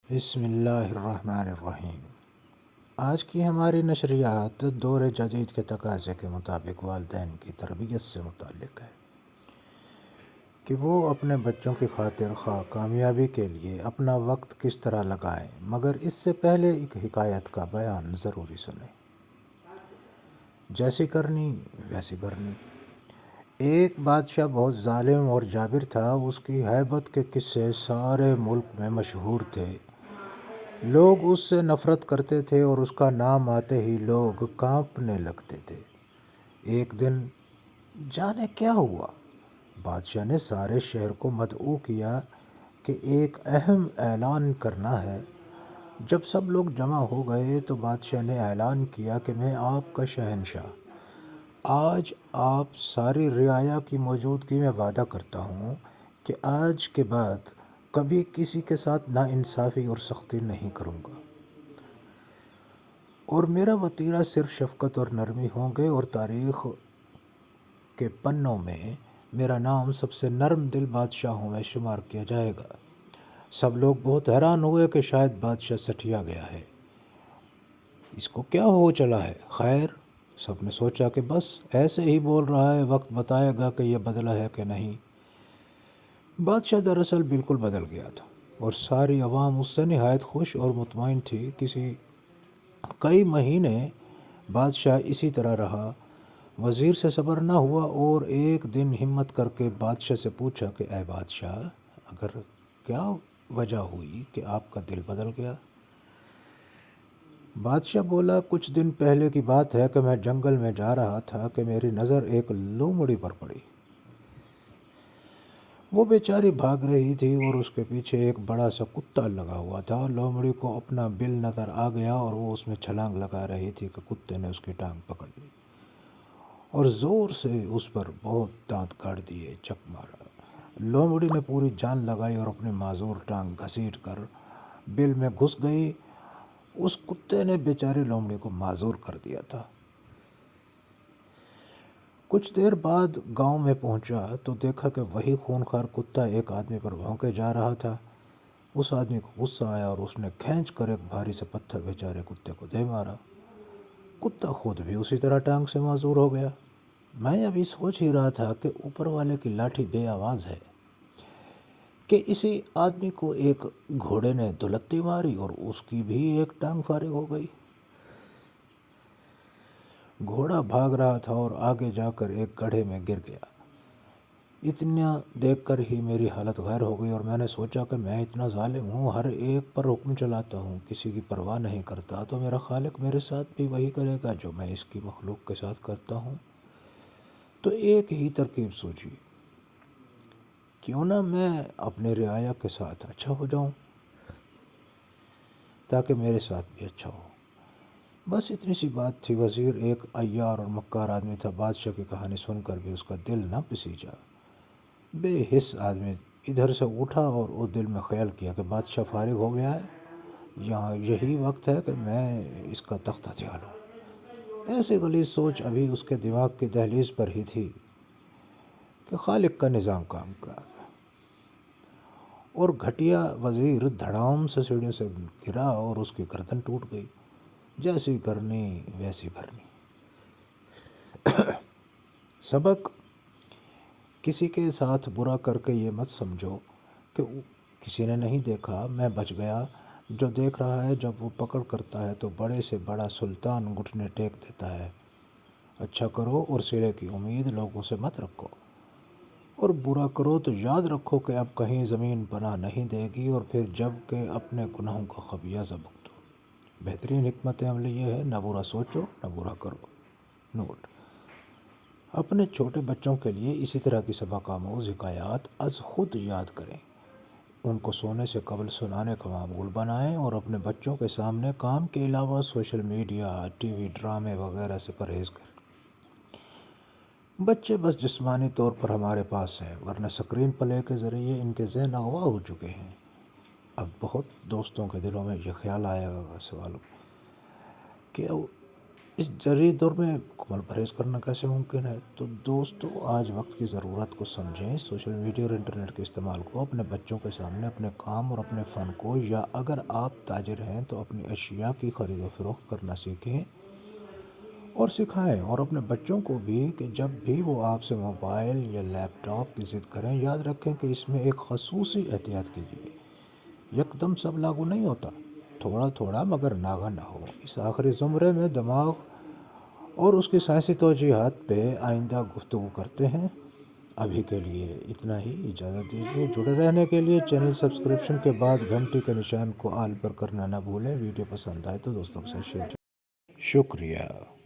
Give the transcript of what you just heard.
بسم اللہ الرحمن الرحیم۔ آج کی ہماری نشریات دور جدید کے تقاضے کے مطابق والدین کی تربیت سے متعلق ہے کہ وہ اپنے بچوں کی خاطر خواہ کامیابی کے لیے اپنا وقت کس طرح لگائیں، مگر اس سے پہلے ایک حکایت کا بیان ضروری سنیں۔ جیسی کرنی ویسی بھرنی۔ ایک بادشاہ بہت ظالم اور جابر تھا، اس کی ہیبت کے قصے سارے ملک میں مشہور تھے۔ لوگ اس سے نفرت کرتے تھے اور اس کا نام آتے ہی لوگ کانپنے لگتے تھے۔ ایک دن جانے کیا ہوا، بادشاہ نے سارے شہر کو مدعو کیا کہ ایک اہم اعلان کرنا ہے۔ جب سب لوگ جمع ہو گئے تو بادشاہ نے اعلان کیا کہ میں آپ کا شہنشاہ آج آپ ساری رعایا کی موجودگی میں وعدہ کرتا ہوں کہ آج کے بعد کبھی کسی کے ساتھ ناانصافی اور سختی نہیں کروں گا، اور میرا وتیرہ صرف شفقت اور نرمی ہوں گے، اور تاریخ کے پنوں میں میرا نام سب سے نرم دل بادشاہوں میں شمار کیا جائے گا۔ سب لوگ بہت حیران ہوئے کہ شاید بادشاہ سٹھیا گیا ہے، اس کو کیا ہو چلا ہے۔ خیر، سب نے سوچا کہ بس ایسے ہی بول رہا ہے، وقت بتائے گا کہ یہ بدلا ہے کہ نہیں۔ بادشاہ دراصل بالکل بدل گیا تھا، اور ساری عوام اس سے نہایت خوش اور مطمئن تھی۔ کئی مہینے بادشاہ اسی طرح رہا، وزیر سے صبر نہ ہوا، اور ایک دن ہمت کر کے بادشاہ سے پوچھا کہ اے بادشاہ، اگر کیا وجہ ہوئی کہ آپ کا دل بدل گیا؟ بادشاہ بولا، کچھ دن پہلے کی بات ہے کہ میں جنگل میں جا رہا تھا کہ میری نظر ایک لومڑی پر پڑی۔ وہ بیچاری بھاگ رہی تھی اور اس کے پیچھے ایک بڑا سا کتا لگا ہوا تھا۔ لومڑی کو اپنا بل نظر آ گیا اور وہ اس میں چھلانگ لگا رہی تھی کہ کتے نے اس کی ٹانگ پکڑ لی اور زور سے اس پر بہت دانت کاٹ دیے، چک مارا۔ لومڑی نے پوری جان لگائی اور اپنی معذور ٹانگ گھسیٹ کر بل میں گھس گئی۔ اس کتے نے بیچاری لومڑی کو معذور کر دیا تھا۔ کچھ دیر بعد گاؤں میں پہنچا تو دیکھا کہ وہی خونخوار کتا ایک آدمی پر بھونکے جا رہا تھا۔ اس آدمی کو غصہ آیا اور اس نے کھینچ کر ایک بھاری سے پتھر بیچارے کتے کو دے مارا۔ کتا خود بھی اسی طرح ٹانگ سے معذور ہو گیا۔ میں ابھی سوچ ہی رہا تھا کہ اوپر والے کی لاٹھی بے آواز ہے کہ اسی آدمی کو ایک گھوڑے نے دلتی ماری اور اس کی بھی ایک ٹانگ فارغ ہو گئی۔ گھوڑا بھاگ رہا تھا اور آگے جا کر ایک گڑھے میں گر گیا۔ اتنا دیکھ کر ہی میری حالت غیر ہو گئی اور میں نے سوچا کہ میں اتنا ظالم ہوں، ہر ایک پر حکم چلاتا ہوں، کسی کی پرواہ نہیں کرتا، تو میرا خالق میرے ساتھ بھی وہی کرے گا جو میں اس کی مخلوق کے ساتھ کرتا ہوں۔ تو ایک ہی ترکیب سوچی، کیوں نہ میں اپنے رعایا کے ساتھ اچھا ہو جاؤں تاکہ میرے ساتھ بھی اچھا ہو۔ بس اتنی سی بات تھی۔ وزیر ایک عیار اور مکار آدمی تھا۔ بادشاہ کی کہانی سن کر بھی اس کا دل نہ پسیجا۔ بے حس آدمی ادھر سے اٹھا اور اس دل میں خیال کیا کہ بادشاہ فارغ ہو گیا ہے، یہاں یہی وقت ہے کہ میں اس کا تختہ ہتھیا لوں۔ ایسی غلیظ سوچ ابھی اس کے دماغ کی دہلیز پر ہی تھی کہ خالق کا نظام کام کا اور گھٹیا وزیر دھڑام سے سیڑھیوں سے گرا اور اس کی گردن ٹوٹ گئی۔ جیسی کرنی ویسی بھرنی۔ سبق: کسی کے ساتھ برا کر کے یہ مت سمجھو کہ کسی نے نہیں دیکھا، میں بچ گیا۔ جو دیکھ رہا ہے جب وہ پکڑ کرتا ہے تو بڑے سے بڑا سلطان گھٹنے ٹیک دیتا ہے۔ اچھا کرو اور صلے کی امید لوگوں سے مت رکھو، اور برا کرو تو یاد رکھو کہ اب کہیں زمین پناہ نہیں دے گی، اور پھر جب کہ اپنے گناہوں کا خمیازہ بھگتو۔ بہترین حکمت عملی یہ ہے، نہ برا سوچو نہ برا کرو۔ نوٹ: اپنے چھوٹے بچوں کے لیے اسی طرح کی سبق آموز حکایات از خود یاد کریں، ان کو سونے سے قبل سنانے کا معمول بنائیں، اور اپنے بچوں کے سامنے کام کے علاوہ سوشل میڈیا، ٹی وی ڈرامے وغیرہ سے پرہیز کریں۔ بچے بس جسمانی طور پر ہمارے پاس ہیں، ورنہ سکرین پلے کے ذریعے ان کے ذہن اغوا ہو چکے ہیں۔ اب بہت دوستوں کے دلوں میں یہ خیال آیا گا سوالوں کہ اس جدید دور میں مکمل پرہیز کرنا کیسے ممکن ہے؟ تو دوستو، آج وقت کی ضرورت کو سمجھیں۔ سوشل میڈیا اور انٹرنیٹ کے استعمال کو اپنے بچوں کے سامنے اپنے کام اور اپنے فن کو، یا اگر آپ تاجر ہیں تو اپنی اشیاء کی خرید و فروخت کرنا سیکھیں اور سکھائیں، اور اپنے بچوں کو بھی کہ جب بھی وہ آپ سے موبائل یا لیپ ٹاپ کی ضد کریں، یاد رکھیں کہ اس میں ایک خصوصی احتیاط کیجیے۔ یکدم سب لاگو نہیں ہوتا، تھوڑا تھوڑا مگر ناغہ نہ ہو۔ اس آخری زمرے میں دماغ اور اس کی سائنسی توجیہات پہ آئندہ گفتگو کرتے ہیں۔ ابھی کے لیے اتنا ہی، اجازت دیجیے۔ جڑے رہنے کے لیے چینل سبسکرپشن کے بعد گھنٹی کے نشان کو آل پر کرنا نہ بھولیں۔ ویڈیو پسند آئے تو دوستوں کے ساتھ شیئر کریں۔ شکریہ۔